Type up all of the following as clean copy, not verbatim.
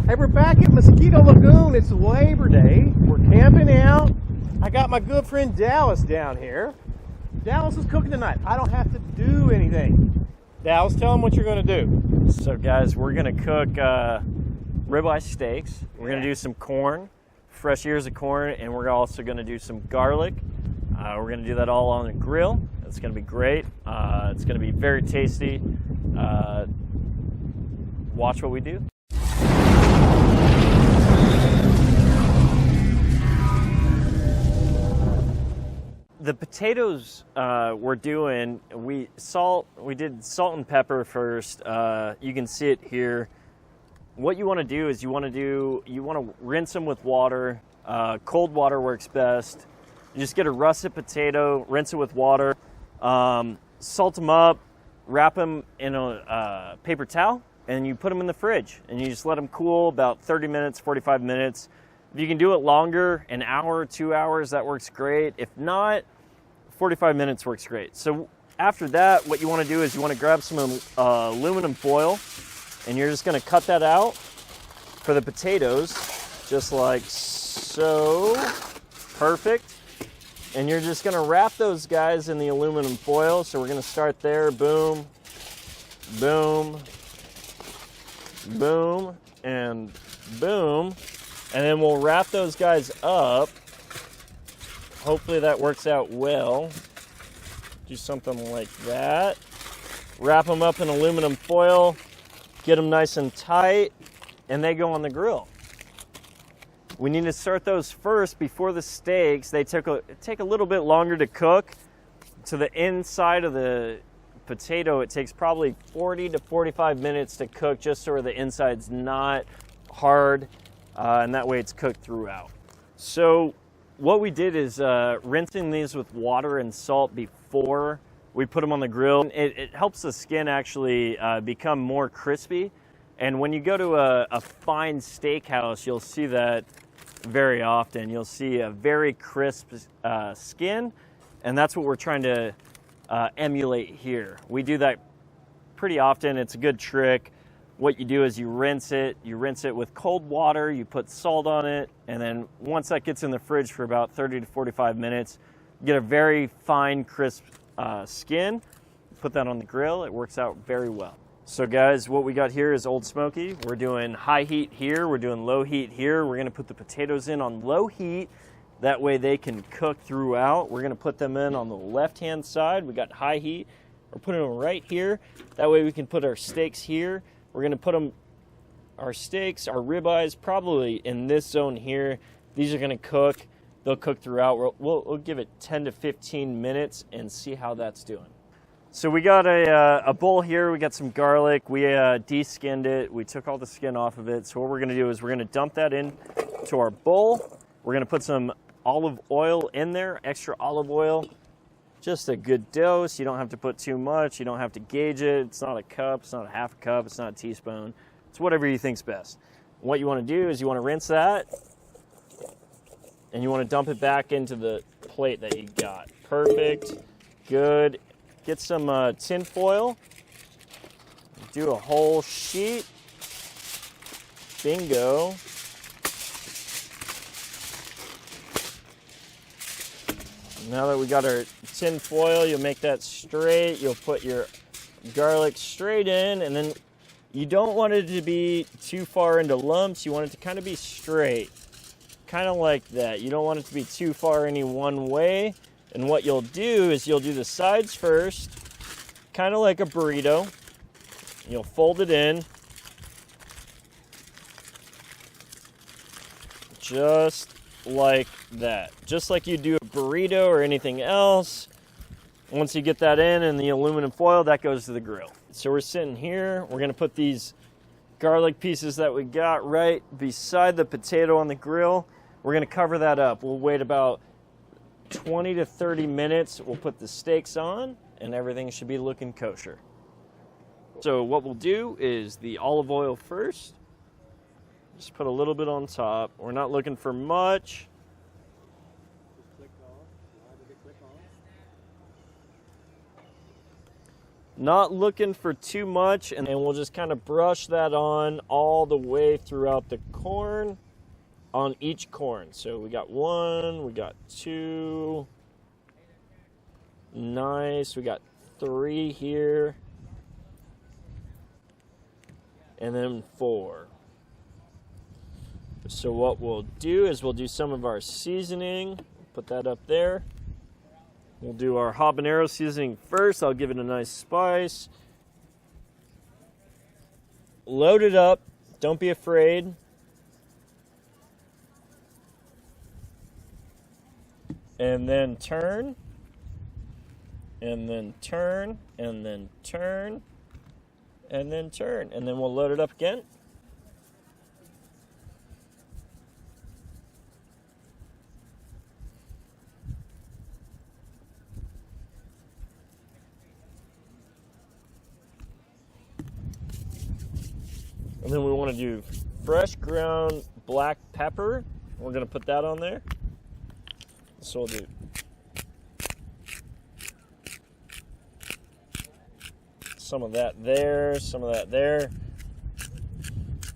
Hey, we're back at Mosquito Lagoon. It's Labor Day. We're camping out. I got my good friend Dallas down here. Dallas is cooking tonight. I don't have to do anything. Dallas, tell them what you're going to do. So guys, we're going to cook ribeye steaks. We're going to do some corn, fresh ears of corn, and we're also going to do some garlic. We're going to do that all on the grill. It's going to be great. It's going to be very tasty. Watch what we do. The potatoes we're doing, we did salt and pepper first. You can see it here. What you want to do is you want to rinse them with water. Cold water works best. You just get a russet potato, rinse it with water, salt them up, wrap them in a paper towel, and you put them in the fridge. And you just let them cool about 30 minutes, 45 minutes. If you can do it longer, an hour, 2 hours, that works great. If not, 45 minutes works great. So after that, what you want to do is you want to grab some aluminum foil, and you're just going to cut that out for the potatoes, just like so. Perfect. And you're just going to wrap those guys in the aluminum foil. So we're going to start there. Boom, boom, boom, and boom. And then we'll wrap those guys up. Hopefully that works out well. Do something like that. Wrap them up in aluminum foil. Get them nice and tight. And they go on the grill. We need to start those first before the steaks. They take a little bit longer to cook. To the inside of the potato, it takes probably 40 to 45 minutes to cook, just so the inside's not hard. And that way it's cooked throughout. So what we did is rinsing these with water and salt before we put them on the grill. It helps the skin actually become more crispy. And when you go to a fine steakhouse, you'll see that very often. You'll see a very crisp skin, and that's what we're trying to emulate here. We do that pretty often. It's a good trick. What you do is you rinse it with cold water, you put salt on it, and then once that gets in the fridge for about 30 to 45 minutes, you get a very fine, crisp skin. Put that on the grill, it works out very well. So guys, what we got here is Old Smokey. We're doing high heat here, we're doing low heat here. We're gonna put the potatoes in on low heat, that way they can cook throughout. We're gonna put them in on the left-hand side. We got high heat, we're putting them right here. That way we can put our steaks here. We're going to put our steaks, our ribeyes, probably in this zone here. These are going to cook. They'll cook throughout. We'll give it 10 to 15 minutes and see how that's doing. So we got a bowl here. We got some garlic. We de-skinned it. We took all the skin off of it. So what we're going to do is we're going to dump that into our bowl. We're going to put some olive oil in there, extra olive oil. Just a good dose. You don't have to put too much. You don't have to gauge it. It's not a cup. It's not a half a cup. It's not a teaspoon. It's whatever you think's best. What you want to do is you want to rinse that, and you want to dump it back into the plate that you got. Perfect. Good. Get some tin foil. Do a whole sheet. Bingo. Now that we got our tin foil, you'll make that straight. You'll put your garlic straight in, and then you don't want it to be too far into lumps. You want it to kind of be straight, kind of like that. You don't want it to be too far any one way. And what you'll do is you'll do the sides first, kind of like a burrito. You'll fold it in, just like that. Just like you do a burrito or anything else. Once you get that in the aluminum foil, that goes to the grill. So we're sitting here. We're going to put these garlic pieces that we got right beside the potato on the grill. We're going to cover that up. We'll wait about 20 to 30 minutes. We'll put the steaks on, and everything should be looking kosher. So what we'll do is the olive oil first. Just put a little bit on top. We're not looking for much. Not looking for too much, and we'll just kind of brush that on all the way throughout the corn, on each corn. So we got 1, we got 2, nice, we got 3 here, and then 4. So what we'll do is we'll do some of our seasoning, put that up there. We'll do our habanero seasoning first. I'll give it a nice spice. Load it up. Don't be afraid. And then turn. And then turn. And then turn. And then turn. And then we'll load it up again. And then we want to do fresh ground black pepper. We're going to put that on there. So we'll do some of that there, some of that there.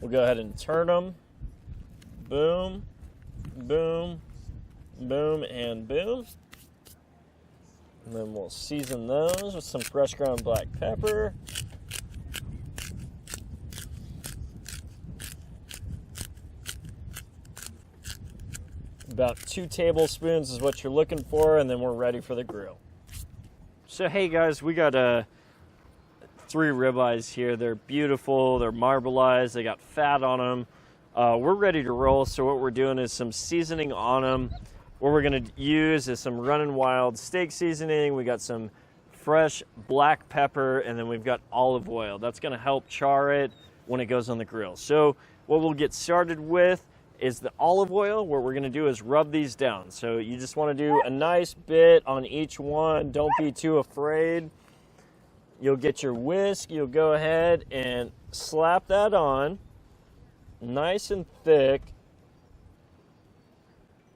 We'll go ahead and turn them. Boom, boom, boom, and boom. And then we'll season those with some fresh ground black pepper. About 2 tablespoons is what you're looking for, and then we're ready for the grill. So hey guys, we got 3 ribeyes here. They're beautiful, they're marbleized, they got fat on them. We're ready to roll, so what we're doing is some seasoning on them. What we're gonna use is some Runnin' Wild steak seasoning. We got some fresh black pepper, and then we've got olive oil. That's gonna help char it when it goes on the grill. So what we'll get started with is the olive oil. What we're gonna do is rub these down. So you just wanna do a nice bit on each one. Don't be too afraid. You'll get your whisk, you'll go ahead and slap that on, nice and thick,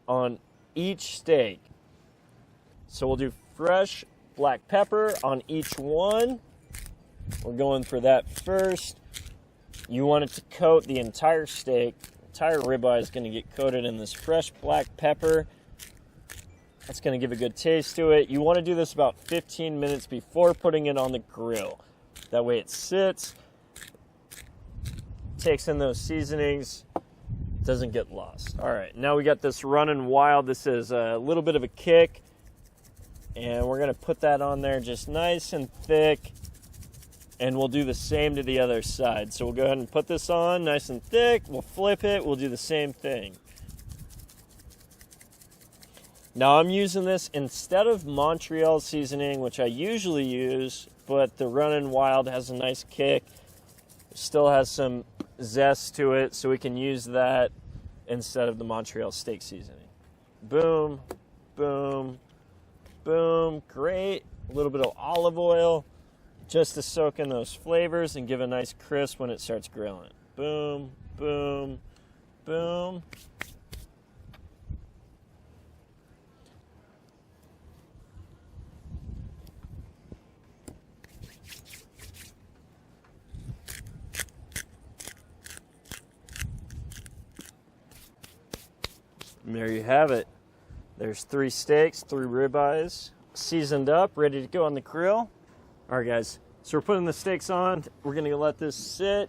on each steak. So we'll do fresh black pepper on each one. We're going for that first. You want it to coat the entire steak. Entire ribeye is going to get coated in this fresh black pepper. That's going to give a good taste to it. You want to do this about 15 minutes before putting it on the grill. That way it sits, takes in those seasonings, doesn't get lost. All right, now we got this Runnin' Wild. This is a little bit of a kick, and we're going to put that on there just nice and thick. And we'll do the same to the other side. So we'll go ahead and put this on nice and thick. We'll flip it. We'll do the same thing. Now I'm using this instead of Montreal seasoning, which I usually use, but the Runnin' Wild has a nice kick. Still has some zest to it, so we can use that instead of the Montreal steak seasoning. Boom, boom, boom. Great. A little bit of olive oil, just to soak in those flavors and give a nice crisp when it starts grilling. Boom, boom, boom. And there you have it. There's 3 steaks, 3 ribeyes, seasoned up, ready to go on the grill. All right, guys, so we're putting the steaks on. We're gonna let this sit.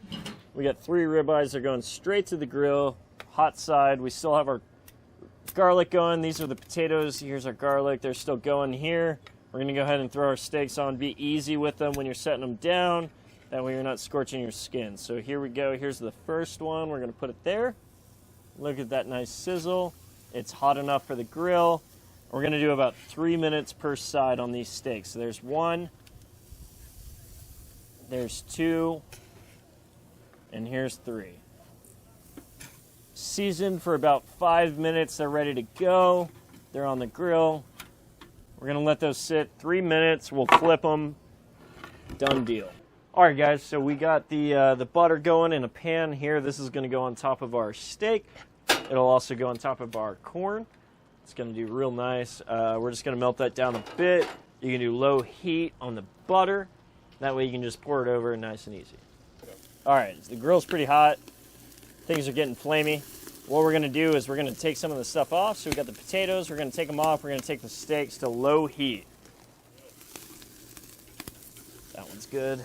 We got 3 ribeyes. They're going straight to the grill, hot side. We still have our garlic going. These are the potatoes. Here's our garlic. They're still going here. We're gonna go ahead and throw our steaks on. Be easy with them when you're setting them down. That way you're not scorching your skin. So here we go. Here's the first one. We're gonna put it there. Look at that nice sizzle. It's hot enough for the grill. We're gonna do about 3 minutes per side on these steaks. So there's 1. There's 2, and here's 3. Seasoned for about 5 minutes. They're ready to go. They're on the grill. We're gonna let those sit 3 minutes. We'll flip them. Done deal. All right, guys. So we got the butter going in a pan here. This is gonna go on top of our steak. It'll also go on top of our corn. It's gonna do real nice. We're just gonna melt that down a bit. You can do low heat on the butter. That way you can just pour it over nice and easy. All right, so the grill's pretty hot. Things are getting flamey. What we're gonna do is we're gonna take some of the stuff off. So we got the potatoes, we're gonna take them off. We're gonna take the steaks to low heat. That one's good.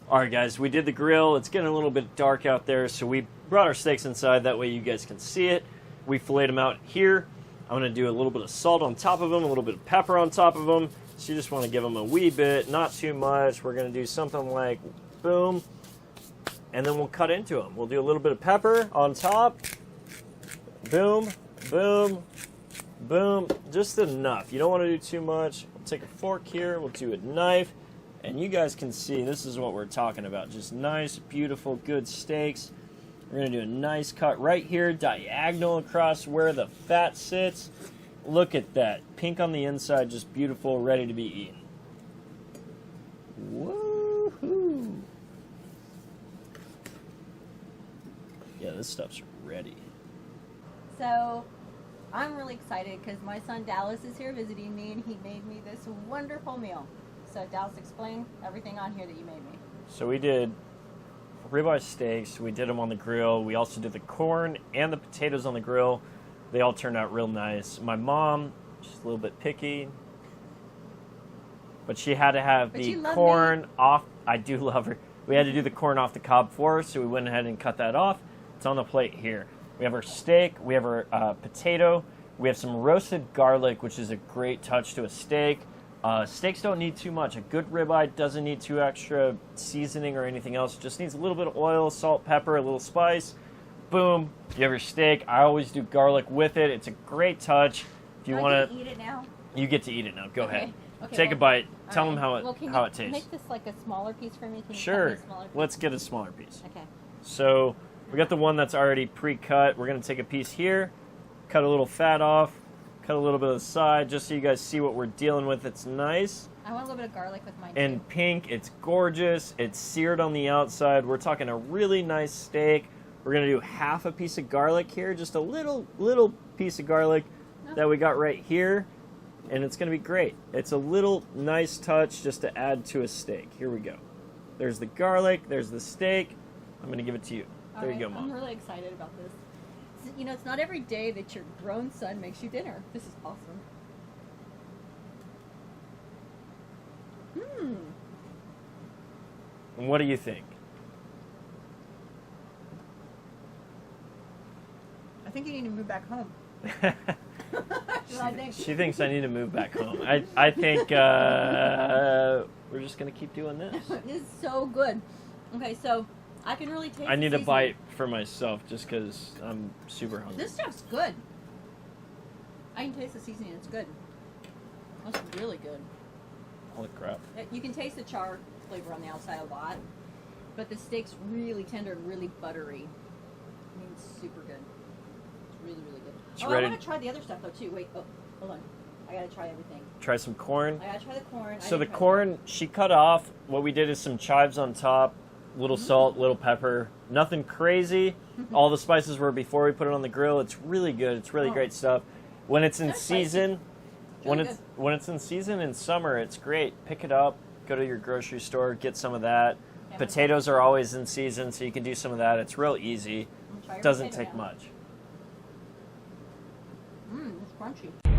All right, guys, we did the grill. It's getting a little bit dark out there, so we brought our steaks inside. That way you guys can see it. We filleted them out here. I'm gonna do a little bit of salt on top of them, a little bit of pepper on top of them. So you just wanna give them a wee bit, not too much. We're gonna do something like, boom, and then we'll cut into them. We'll do a little bit of pepper on top. Boom, boom, boom, just enough. You don't wanna do too much. We'll take a fork here, we'll do a knife. And you guys can see, this is what we're talking about. Just nice, beautiful, good steaks. We're going to do a nice cut right here, diagonal across where the fat sits. Look at that. Pink on the inside, just beautiful, ready to be eaten. Woohoo! Yeah, this stuff's ready. So, I'm really excited because my son Dallas is here visiting me and he made me this wonderful meal. So Dallas, explain everything on here that you made me. So we did ribeye steaks. We did them on the grill. We also did the corn and the potatoes on the grill. They all turned out real nice. My mom, she's a little bit picky, but she had to have the corn off. I do love her. We had to do the corn off the cob for her, so we went ahead and cut that off. It's on the plate here. We have our steak. We have our potato. We have some roasted garlic, which is a great touch to a steak. Steaks don't need too much. A good ribeye doesn't need too extra seasoning or anything else. It just needs a little bit of oil, salt, pepper, a little spice. Boom, you have your steak. I always do garlic with it. It's a great touch. If you want to eat it now, you get to eat it now. Go ahead. Okay, Take a bite. Tell them how it tastes. Make this like a smaller piece for me. Can you sure. cut me a smaller piece? Let's get a smaller piece. Okay. So we got the one that's already pre-cut. We're going to take a piece here, cut a little fat off, cut a little bit of the side, just so you guys see what we're dealing with. It's nice. I want a little bit of garlic with mine. And pink, it's gorgeous. It's seared on the outside. We're talking a really nice steak. We're going to do half a piece of garlic here, just a little piece of garlic that we got right here. And it's going to be great. It's a little nice touch just to add to a steak. Here we go. There's the garlic. There's the steak. I'm going to give it to you. There you go, Mom. I'm really excited about this. You know, it's not every day that your grown son makes you dinner. This is awesome. And what do you think? I think you need to move back home. She thinks I need to move back home. I think we're just going to keep doing this. This is so good. Okay, so I can really taste I need a seasoning. bite for myself just because I'm super hungry. This stuff's good. I can taste the seasoning. It's good. That's really good. Holy crap. You can taste the char flavor on the outside a lot, but the steak's really tender and really buttery. I mean, it's super good. It's really, really good. It's I ready. want to try the other stuff though too. Wait, hold on. I gotta try everything. Try some corn. I gotta try the corn. So the corn, she cut off. What we did is some chives on top, little salt, little pepper. Nothing crazy. All the spices were before we put it on the grill. It's really good. It's really great stuff. When it's in That's season, really when it's in season in summer, it's great. Pick it up. Go to your grocery store, get some of that. Okay, Potatoes are always in season, so you can do some of that. It's real easy. Try your Doesn't potato take now. much. It's crunchy.